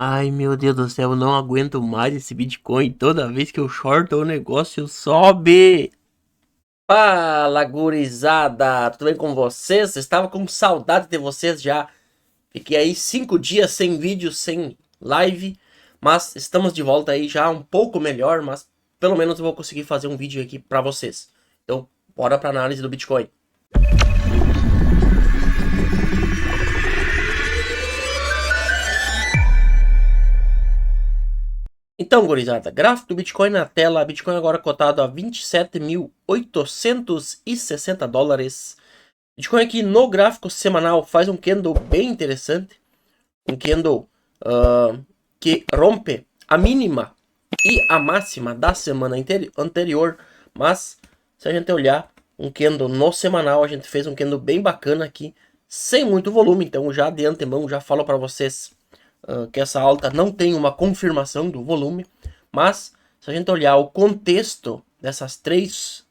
Ai, meu Deus do céu, eu não aguento mais esse Bitcoin. Toda vez que eu shorto o negócio sobe. Fala, gurizada! Tudo bem com vocês? Estava com saudade de vocês já. Fiquei aí 5 dias sem vídeo, sem live. Mas estamos de volta aí já um pouco melhor. Mas pelo menos eu vou conseguir fazer um vídeo aqui pra vocês. Então, bora pra análise do Bitcoin. Então, gurizada, gráfico do Bitcoin na tela. Bitcoin agora cotado a 27.860 dólares. Bitcoin aqui no gráfico semanal faz um candle bem interessante. Um candle que rompe a mínima e a máxima da semana anterior. Mas, se a gente olhar um candle no semanal, a gente fez um candle bem bacana aqui, sem muito volume. Então, já de antemão, já falo para vocês que essa alta não tem uma confirmação do volume, mas se a gente olhar o contexto dessas três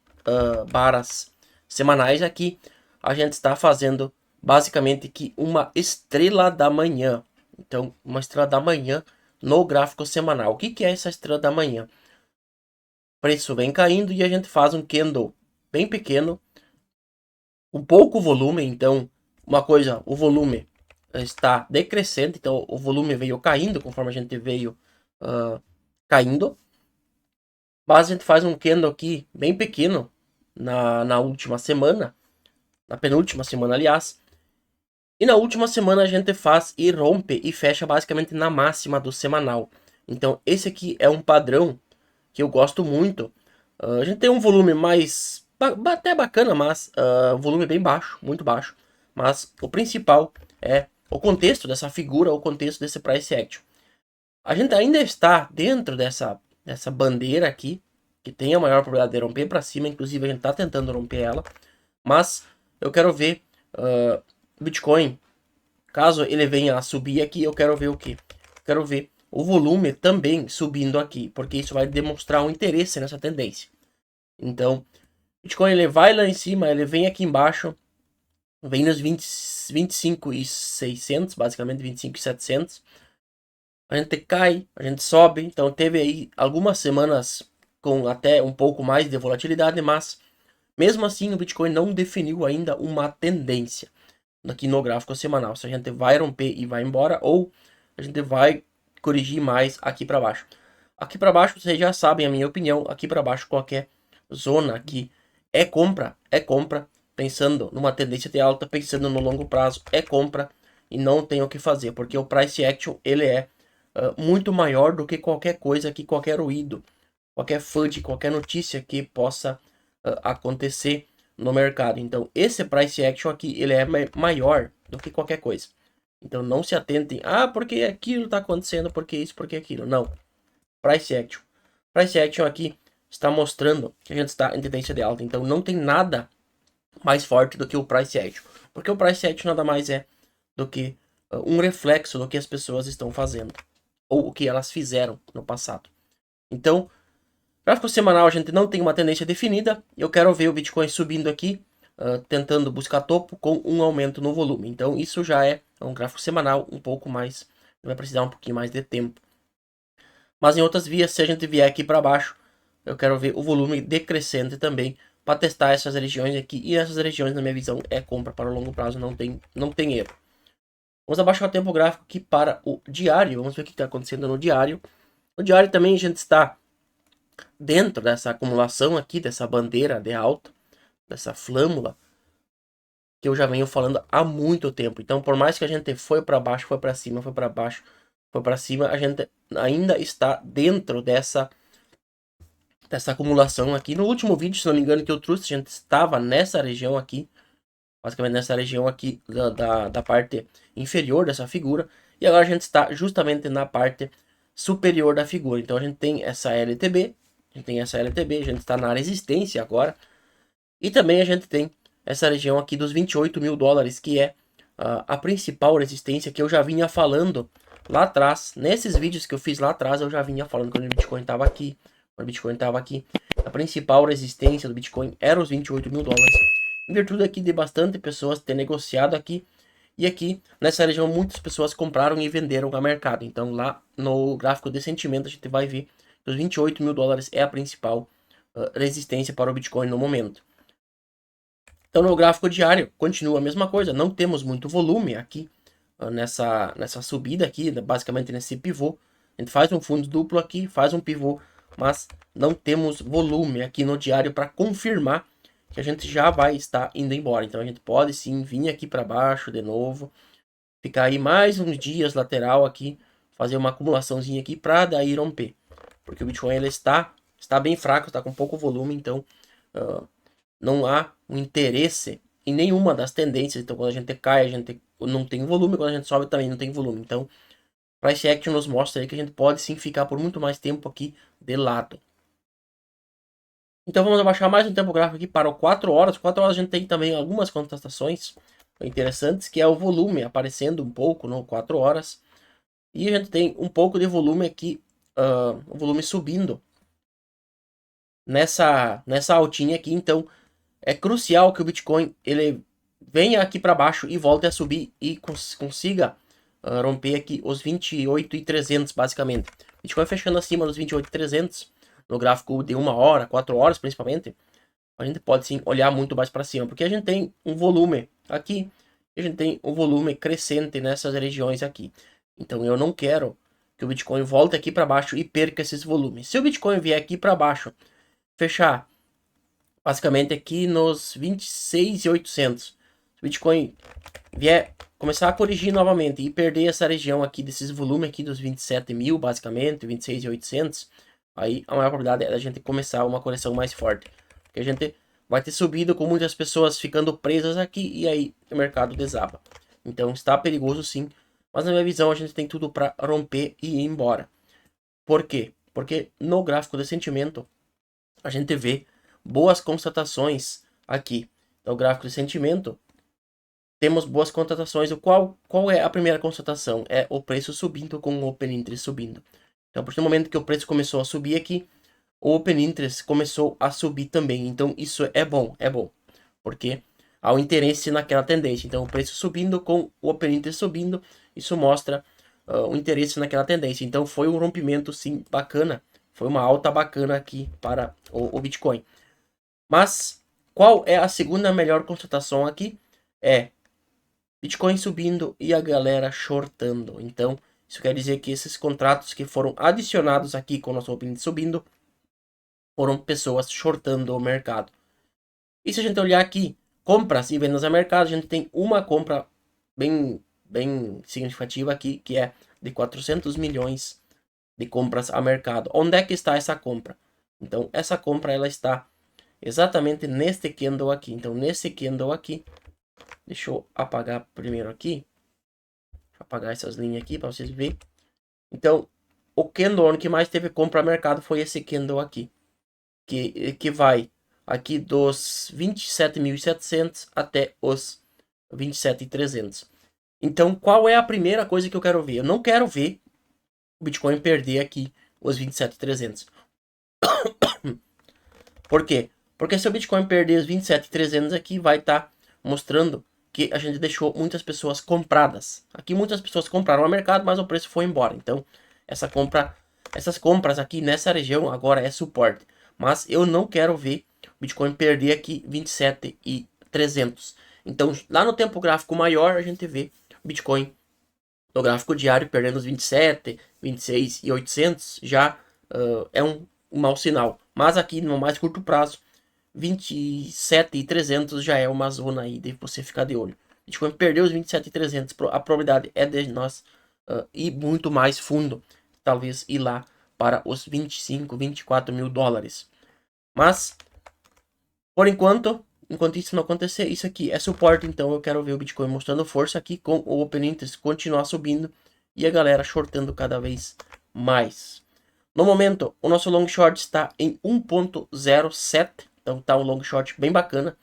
barras semanais aqui, a gente está fazendo basicamente que uma estrela da manhã. Então, uma estrela da manhã no gráfico semanal. O que é essa estrela da manhã? O preço vem caindo e a gente faz um candle bem pequeno, um pouco volume. Então, uma coisa, o volume está decrescente, então o volume veio caindo conforme a gente veio caindo. Mas a gente faz um candle aqui bem pequeno na última semana, na penúltima semana, aliás. E na última semana a gente faz e rompe e fecha basicamente na máxima do semanal. Então esse aqui é um padrão que eu gosto muito. A gente tem um volume mais até bacana, mas volume bem baixo, muito baixo. Mas o principal é o contexto dessa figura, o contexto desse price action. A gente ainda está dentro dessa bandeira aqui, que tem a maior probabilidade de romper para cima, inclusive a gente está tentando romper ela. Mas eu quero ver Bitcoin, caso ele venha a subir aqui, eu quero ver o que? Quero ver o volume também subindo aqui, porque isso vai demonstrar um interesse nessa tendência. Então, Bitcoin ele vai lá em cima, ele vem aqui embaixo, vem nos 25.600, basicamente 25.700. A gente cai, a gente sobe, então teve aí algumas semanas com até um pouco mais de volatilidade, mas mesmo assim o Bitcoin não definiu ainda uma tendência aqui no gráfico semanal. Se a gente vai romper e vai embora, ou a gente vai corrigir mais aqui para baixo. Aqui para baixo, vocês já sabem a minha opinião, aqui para baixo qualquer zona aqui é compra, pensando numa tendência de alta, pensando no longo prazo, é compra e não tem o que fazer, porque o price action ele é muito maior do que qualquer coisa, que qualquer ruído, qualquer FUD, qualquer notícia que possa acontecer no mercado. Então, esse price action aqui, ele é maior do que qualquer coisa. Então, não se atentem, porque aquilo está acontecendo, porque isso, porque aquilo. Não. Price action. Price action aqui está mostrando que a gente está em tendência de alta. Então, não tem nada mais forte do que o price action. Porque o price action nada mais é do que um reflexo do que as pessoas estão fazendo. Ou o que elas fizeram no passado. Então, gráfico semanal a gente não tem uma tendência definida. Eu quero ver o Bitcoin subindo aqui, tentando buscar topo com um aumento no volume. Então isso já é um gráfico semanal um pouco mais, vai precisar um pouquinho mais de tempo. Mas em outras vias, se a gente vier aqui para baixo, eu quero ver o volume decrescente também para testar essas regiões aqui. E essas regiões, na minha visão, é compra para o longo prazo, não tem erro. Vamos abaixar o tempo gráfico aqui para o diário. Vamos ver o que está acontecendo no diário. No diário também a gente está dentro dessa acumulação aqui, dessa bandeira de alta, dessa flâmula, que eu já venho falando há muito tempo. Então, por mais que a gente foi para baixo, foi para cima, foi para baixo, foi para cima, a gente ainda está dentro dessa acumulação aqui. No último vídeo, se não me engano, que eu trouxe, a gente estava nessa região aqui, basicamente nessa região aqui da parte inferior dessa figura, e agora a gente está justamente na parte superior da figura. Então, a gente tem essa LTB, a gente está na resistência agora. E também a gente tem essa região aqui dos 28 mil dólares, que é a principal resistência que eu já vinha falando lá atrás. Nesses vídeos que eu fiz lá atrás, eu já vinha falando quando o Bitcoin estava aqui. A principal resistência do Bitcoin era os 28 mil dólares. Em virtude aqui de bastante pessoas ter negociado aqui. E aqui, nessa região, muitas pessoas compraram e venderam a mercado. Então, lá no gráfico de sentimento, a gente vai ver que os 28 mil dólares é a principal resistência para o Bitcoin no momento. Então, no gráfico diário, continua a mesma coisa. Não temos muito volume aqui nessa subida aqui, basicamente nesse pivô. A gente faz um fundo duplo aqui, faz um pivô, mas não temos volume aqui no diário para confirmar que a gente já vai estar indo embora. Então a gente pode sim vir aqui para baixo de novo, ficar aí mais uns dias lateral aqui, fazer uma acumulaçãozinha aqui para daí romper. Porque o Bitcoin ele está bem fraco, está com pouco volume, então não há um interesse em nenhuma das tendências. Então quando a gente cai, a gente não tem volume, quando a gente sobe também não tem volume. Então Price Action nos mostra aí que a gente pode sim ficar por muito mais tempo aqui de lado. Então vamos abaixar mais um tempo gráfico aqui para o 4 horas. 4 horas a gente tem também algumas contestações interessantes, que é o volume aparecendo um pouco no 4 horas. E a gente tem um pouco de volume aqui, o volume subindo nessa altinha aqui. Então é crucial que o Bitcoin ele venha aqui para baixo e volte a subir e consiga romper aqui os 28.300 basicamente. Bitcoin fechando acima dos 28.300 no gráfico de 1 hora, 4 horas principalmente, a gente pode sim olhar muito mais para cima, porque a gente tem um volume aqui, a gente tem um volume crescente nessas regiões aqui. Então eu não quero que o Bitcoin volte aqui para baixo e perca esses volumes. Se o Bitcoin vier aqui para baixo, fechar basicamente aqui nos 26.800, se o Bitcoin vier começar a corrigir novamente e perder essa região aqui desses volumes aqui dos 27 mil basicamente, 26.800, aí a maior probabilidade é a gente começar uma correção mais forte, porque a gente vai ter subido com muitas pessoas ficando presas aqui e aí o mercado desaba. Então está perigoso sim, mas na minha visão a gente tem tudo para romper e ir embora. Por quê? Porque no gráfico de sentimento a gente vê boas constatações aqui. Então o gráfico de sentimento temos boas constatações. Qual é a primeira constatação? É o preço subindo com o Open Interest subindo. Então, a partir do momento que o preço começou a subir aqui, o Open Interest começou a subir também. Então, isso é bom, porque há um interesse naquela tendência. Então, o preço subindo com o Open Interest subindo, isso mostra um interesse naquela tendência. Então, foi um rompimento, sim, bacana. Foi uma alta bacana aqui para o Bitcoin. Mas, qual é a segunda melhor constatação aqui? É Bitcoin subindo e a galera shortando. Então, isso quer dizer que esses contratos que foram adicionados aqui com o nosso Open subindo foram pessoas shortando o mercado. E se a gente olhar aqui, compras e vendas a mercado, a gente tem uma compra bem significativa aqui, que é de 400 milhões de compras a mercado. Onde é que está essa compra? Então, essa compra ela está exatamente neste candle aqui. Então, nesse candle aqui, deixa eu apagar primeiro aqui. Deixa eu apagar essas linhas aqui para vocês verem. Então, o candle que mais teve compra a mercado foi esse candle aqui. Que vai aqui dos 27.700 até os 27.300. Então, qual é a primeira coisa que eu quero ver? Eu não quero ver o Bitcoin perder aqui os 27.300. Por quê? Porque se o Bitcoin perder os 27.300 aqui, vai estar mostrando que a gente deixou muitas pessoas compradas. Aqui muitas pessoas compraram no mercado, mas o preço foi embora. Então, essas compras aqui nessa região agora é suporte. Mas eu não quero ver o Bitcoin perder aqui 27.300. Então, lá no tempo gráfico maior, a gente vê o Bitcoin no gráfico diário perdendo os 27, 26 e 800 já é um mau sinal. Mas aqui no mais curto prazo, 27.300 já é uma zona aí de você ficar de olho. Bitcoin perdeu os 27.300, a probabilidade é de nós ir muito mais fundo, talvez ir lá para os 25, 24 mil dólares. Mas, por enquanto isso não acontecer, isso aqui é suporte, então eu quero ver o Bitcoin mostrando força aqui com o Open Interest continuar subindo e a galera shortando cada vez mais. No momento, o nosso long short está em 1.07, então tá um long short bem bacana.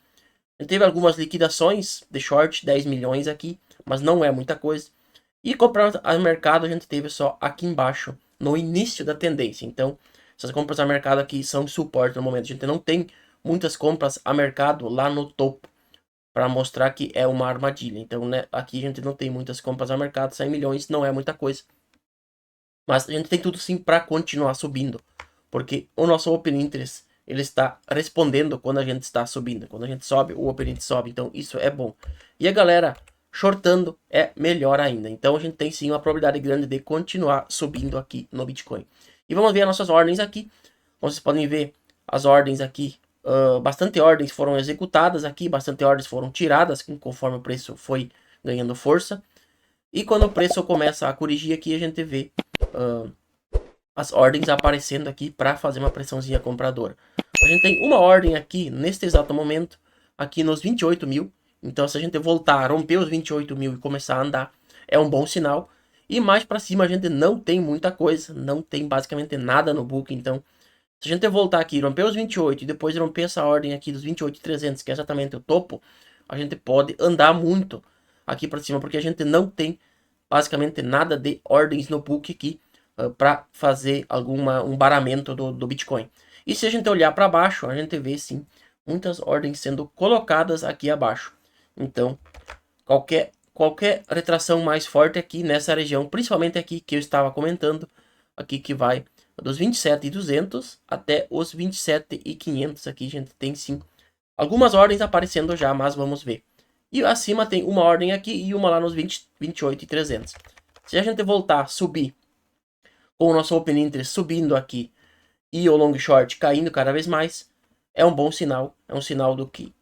A gente teve algumas liquidações de short, 10 milhões aqui, mas não é muita coisa. E comprar a mercado a gente teve só aqui embaixo, no início da tendência. Então, essas compras a mercado aqui são suporte no momento. A gente não tem muitas compras a mercado lá no topo. para mostrar que é uma armadilha. Então, né, aqui a gente não tem muitas compras ao mercado, 100 milhões não é muita coisa. Mas a gente tem tudo sim para continuar subindo, porque o nosso Open Interest ele está respondendo quando a gente está subindo. Quando a gente sobe, o Open Interest sobe, então isso é bom. E a galera shortando é melhor ainda. Então a gente tem sim uma probabilidade grande de continuar subindo aqui no Bitcoin. E vamos ver as nossas ordens aqui. Vocês podem ver as ordens aqui. Bastante ordens foram executadas aqui, bastante ordens foram tiradas conforme o preço foi ganhando força. E quando o preço começa a corrigir aqui, a gente vê as ordens aparecendo aqui para fazer uma pressãozinha compradora. A gente tem uma ordem aqui, neste exato momento, aqui nos 28 mil. Então, se a gente voltar a romper os 28 mil e começar a andar, é um bom sinal. E mais para cima a gente não tem muita coisa, não tem basicamente nada no book. Então, se a gente voltar aqui, romper os 28 e depois romper essa ordem aqui dos 28.300, que é exatamente o topo, a gente pode andar muito aqui para cima, porque a gente não tem basicamente nada de ordens no book aqui para fazer um baramento do Bitcoin. E se a gente olhar para baixo, a gente vê sim muitas ordens sendo colocadas aqui abaixo. Então, qualquer retração mais forte aqui nessa região, principalmente aqui que eu estava comentando, aqui que vai dos 27.200 até os 27.500, aqui a gente tem sim algumas ordens aparecendo já, mas vamos ver. E acima tem uma ordem aqui e uma lá nos 28.300. Se a gente voltar a subir com o nosso Open Interest subindo aqui e o Long Short caindo cada vez mais, é um bom sinal. É um sinal do que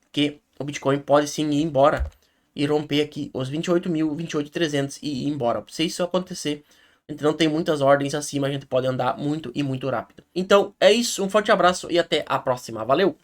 o Bitcoin pode sim ir embora e romper aqui os 28 mil, 28.300 e ir embora. Se isso acontecer, a gente não tem muitas ordens acima, a gente pode andar muito e muito rápido. Então é isso, um forte abraço e até a próxima. Valeu!